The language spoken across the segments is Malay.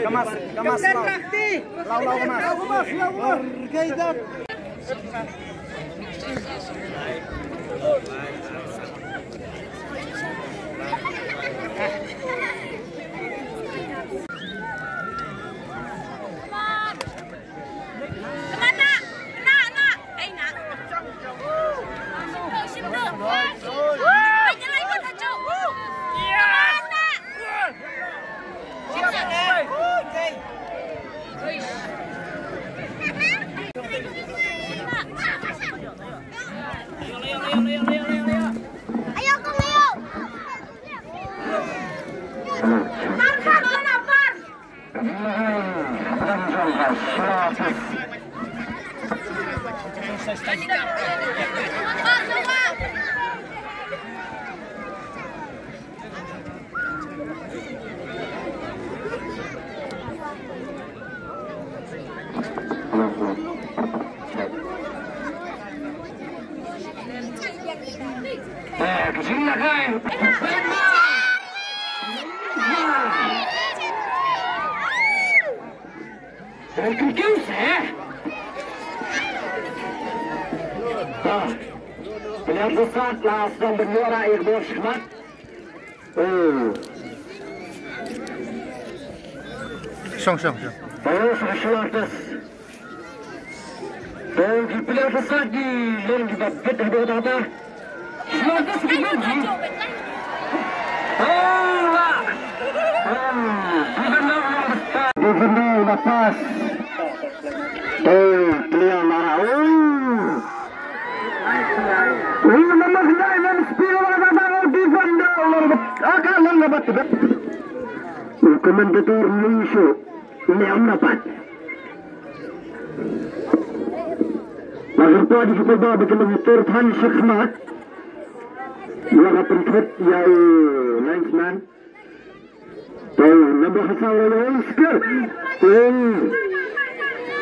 Kemas, lau kemas. Pilihan besar langsung bermuara air bos mat. Song. Terus Schwartes. Dan di pilihan besar di lini di bawah kedua apa? Schwartes begini. Defender lepas. Pilihan marah. Nomor 9 Spiro datang defender akan mendapat komentator Lucio yang dapat agar tuan dicoba bagi mengatur Tan Syekmat dua pencut yang linesman nombor hasal lalu skor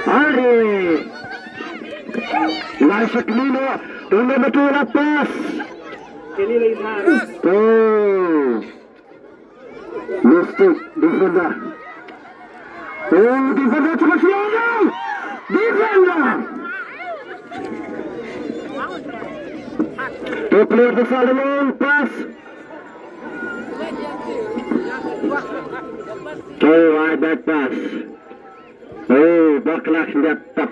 hari Laisak Nino Una betul lepas. Mistik defender. Defender cukup siap. Defender. Player besar long pass. Bad pass. Baklah dia tap.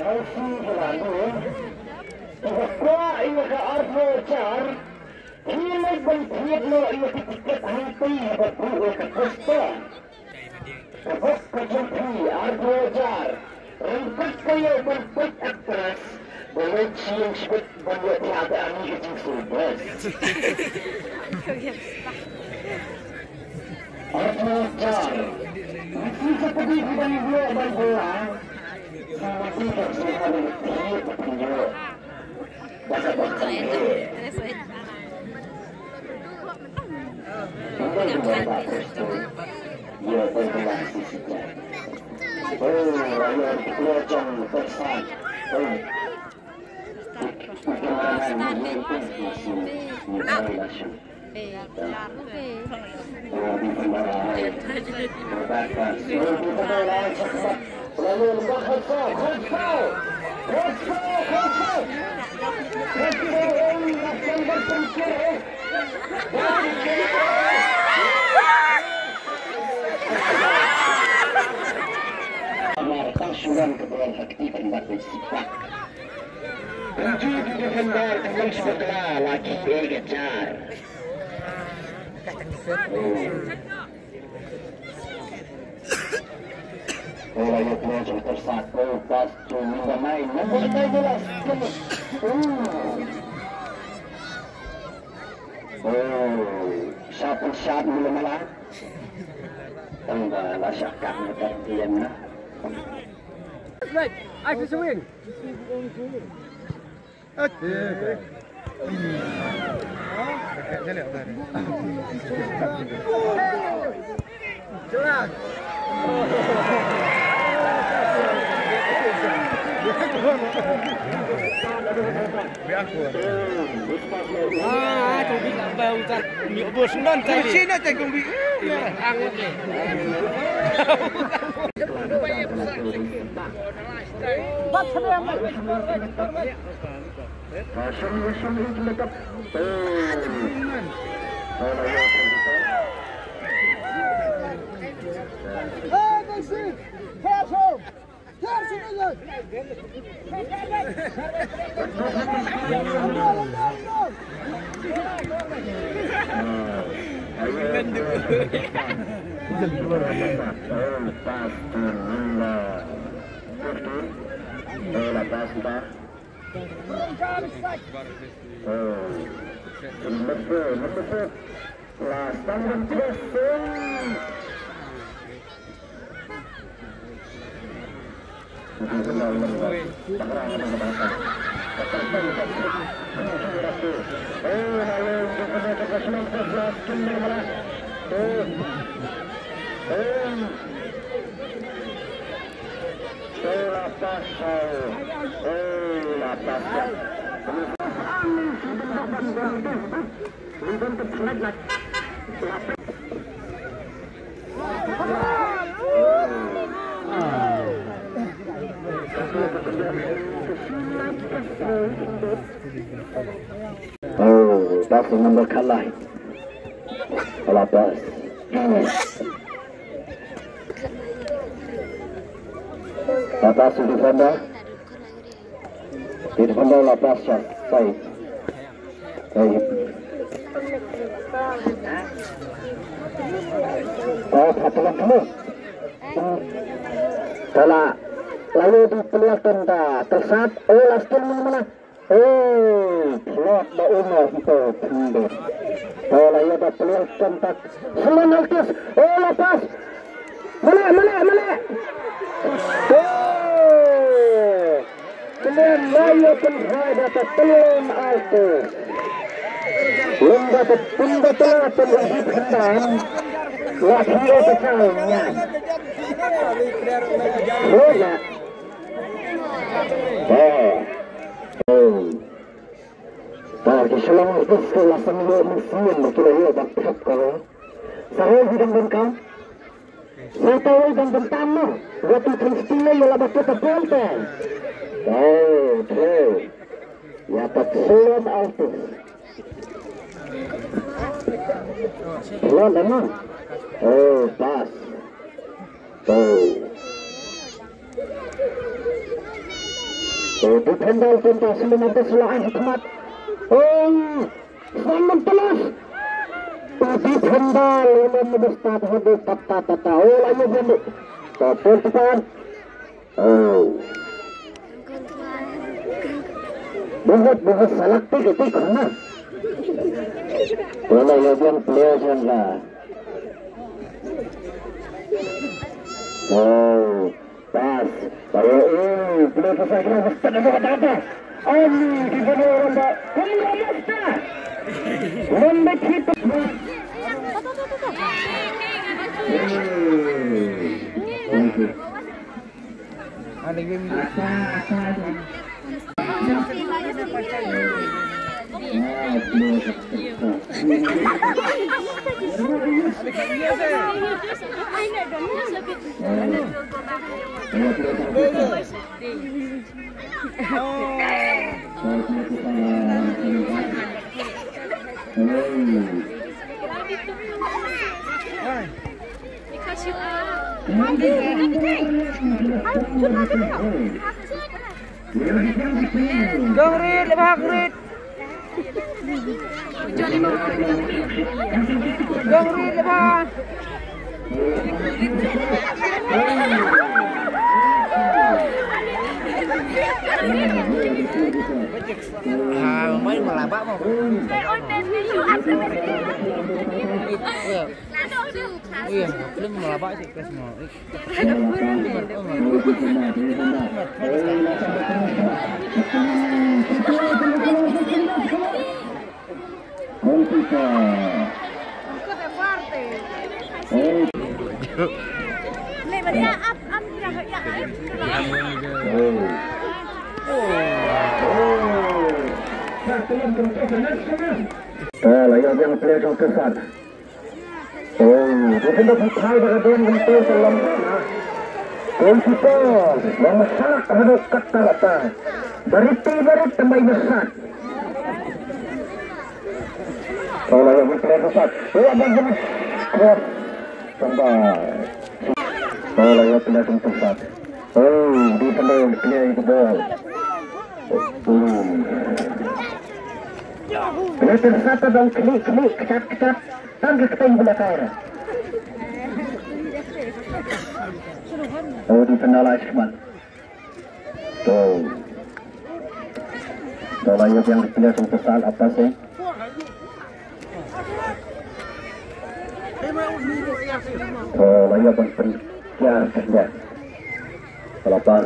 harus dilakukan. Qua ini ke Arno Char, ini berpikir lo ini tiket hati berbuat ke Costa. Kebuk kejumpi Arno Char, rempet kayu berpikir aktres, boleh cium sebut boleh tiada ani kecil subas. Arno Char, masih seperti kita dua berbola, sama tidak semua berpikir berpikir. Suran kebetulan aktif dan bersifat. Penjuru defender teman sebelah lagi bergejar. Oleh pelajar tersatu pas cuma main membuat jelas. Siapa belum malah. Tengah lah syakam terdiam lah. Right, I can swing. Tôi biết là bao ta nhiều bữa xuống non tay đi. Nó tay cũng bị ăn luôn. Bắt thêm em. Oh, that's the number kalah. Lapas. Lapas di defender. Di defender lapas shot. Baik. Baik. Oh, hatilah kamu. Kalau lalu diperlihatkan tersat. Oh, laskin mana? Oh, plot da umur itu pindah. Kalau ia dah perlihatkan tak. Selan altis. Oh, lapas. Mana. Oh, kemudian layu penghai dapat selan altis. Lomba tertunda telah terwujud hendak. Lahir besarnya. Bola. Bagi selang itu setelah semua musim berkira-kira dapat kalau saya hidang bengkau saya tahu hidang bentamu waktu Kristina ialah batu terpeltai ya tak selam altus selam memang pas Defender tuntas memantas lawan hikmat. Selamat telas. Defender memestad habis tata. Lalu bentuk. Topol tekan. बहुत सलगते गति खाना बोला योगन प्लेयर जनला पास pero player का साइकिल मस्त नजर आता अनि डिफेंडर रंदा पूरा मस्त लंबे खींच ada game Gangrit, lebah gangrit. Gangrit, lebah. Mấy mà làm bác không? Iya, belum malah bác thì cái semua. Layak yang pelajang kesat. Defender bertahan berada menentu dalam goalkeeper yang sangat ada kata-kata berit tambah besar. Layak pelajang kesat. Bagus. Tambah. Layak pelajang kesat. Defender play the ball. Pelajang satu dan klik ketat sambil ketemu belakang. Di final Ashman. Layak yang pelajang kesat apa sih? Layak berperiak kerja. Lepas.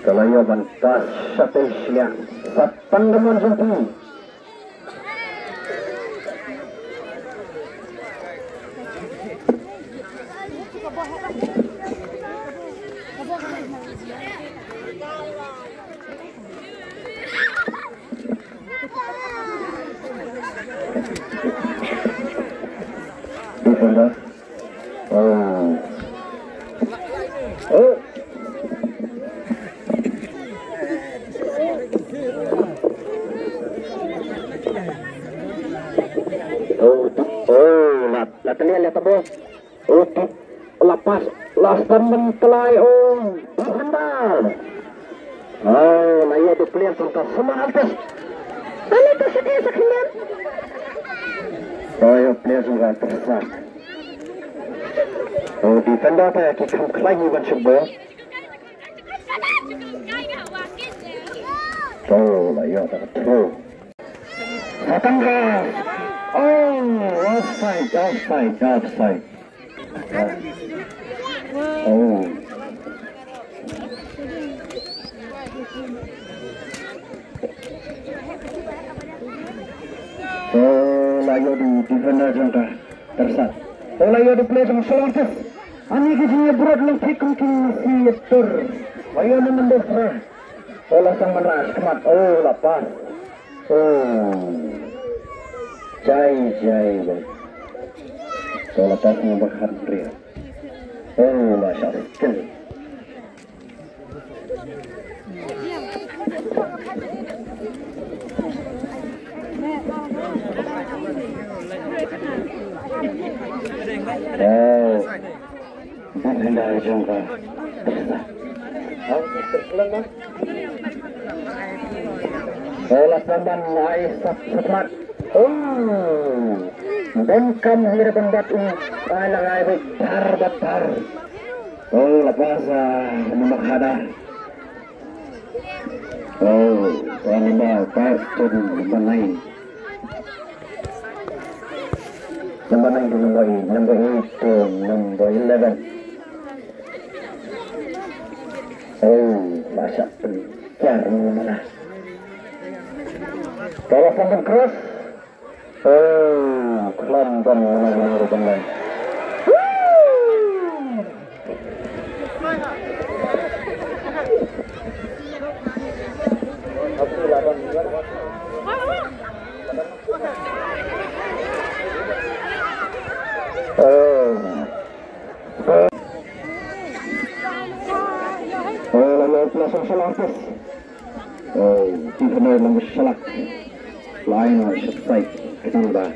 Kalaya bantas satu islian satan teman satu. Defender. Lihat bos. Lepas lasan mentelai handal. Layak di pilihan tuntas semangat. Ini kesekian sekian. Pilihan juga tersesat. Defender apa ya kita klaim bukan sebuah. Layak terus. Satangga. Offside. Layak di defender jangka tersat. Layak di play sama Solaris. Ani kisahnya berat lengkap mungkin masih tur. Layak menembus. Olah sang meras kemat. Lepas. Jai. Kalau pasnya berhadri. Masya Allah. Hendak jumpa. Laksanakan Aisyah Sukmat. Bengkam hirapan batu alang ay batar. Lepas memakhadah. Animal pastor bermain. Number 9 to number 8, number 8 to number 11. Masa pencar mana? Kalau sampai cross, kelamban mana benar. Langsung selapis. Tidak mau selak. Lain selesai ketambah.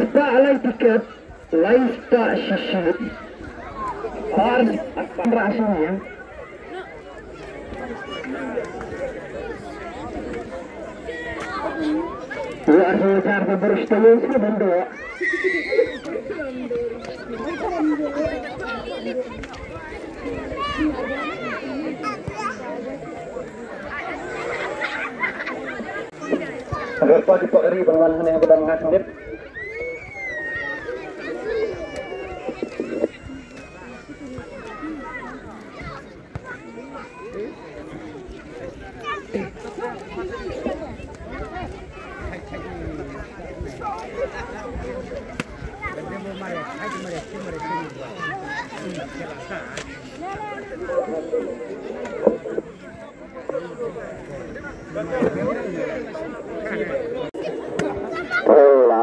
Tak lain tiket, lain tak sisir. Harus akan rasanya. Harus cara bersetuju sebenarnya. Agar pagi pagi berwarna yang sedang ngasih.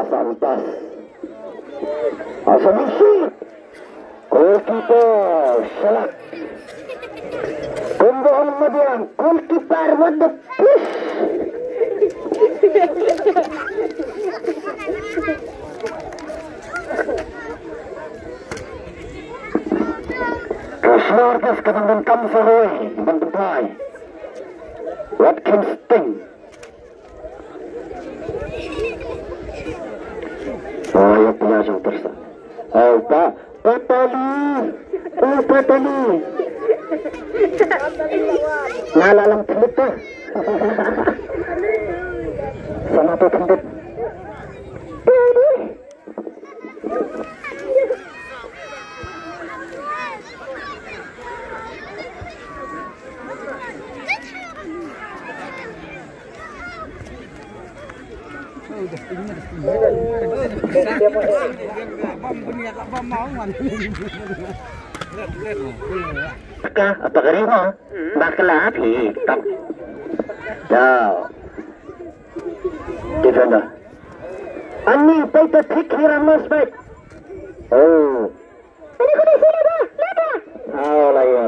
Santas asal-usul goalkeeper selak pembohong kemudian goalkeeper what the push Keseluruhan kemudian kamu sahoi bentai Watkins Sting. Ya pelajar tersa. Pak Patali. Nalalang pelita. Sama tu tembut. Apa kerja? Bakal api. Jauh. Defender. Ani paita pikiran mas baik. Ini kau di sini dah. Lihat. Laya.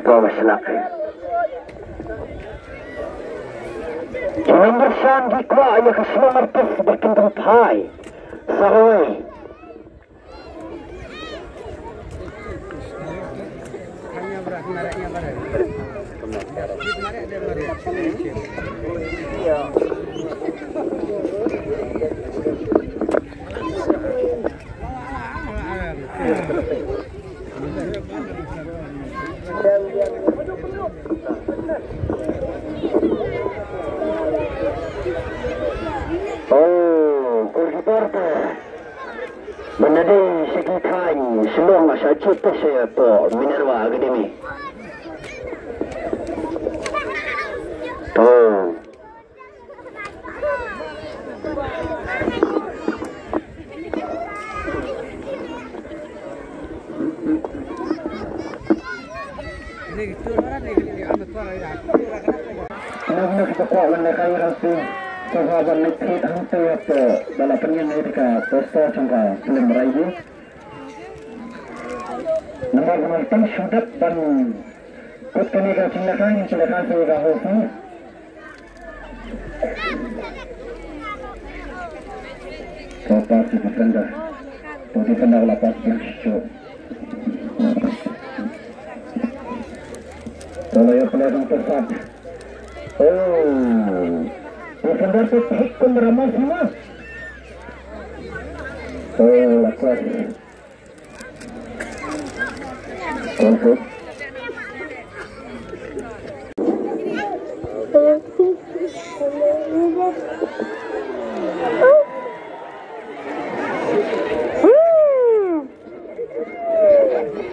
Kau selak. Nomor sandi kuah ayah kesemua merpes berkembang thai. Sahoi. Menjadi sekitar semua masa cuti saya tu Minerva Academy. Kenapa kita kuat menekai rasa sahabat nekrit hantu apa dalam penyanyi dekat poster cangka film meraih. Nomor 8 sudah dan Putkanega silakan sudah host. Topa si defender. To defender lapas show. Kalau yang pelajang tersat. Oh. Defender tu hit pun ramai semua. Oh, lapas. Konflik.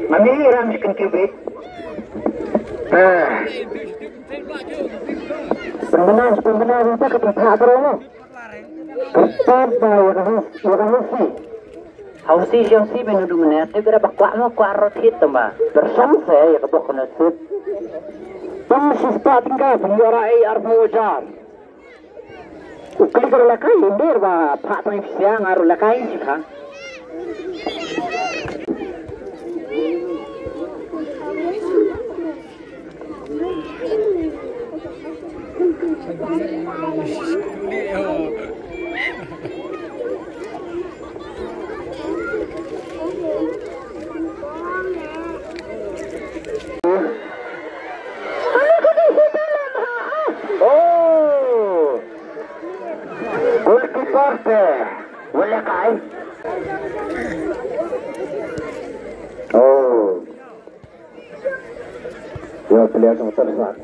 Mami orang chicken cube. Pembenar kita ketika berapa? Cepat orang Hausi Hausi menuduh menit. Dia berapa kuat rot hit tambah. Bersama ya kebok kena sip. Pemsista tinggal penjuarai arfu wajar. Ukali kerelakai indir bah pak pengisian arulakai sih kan. Oh, goalkeeper boleh kai? Oh, dua player yang tersat.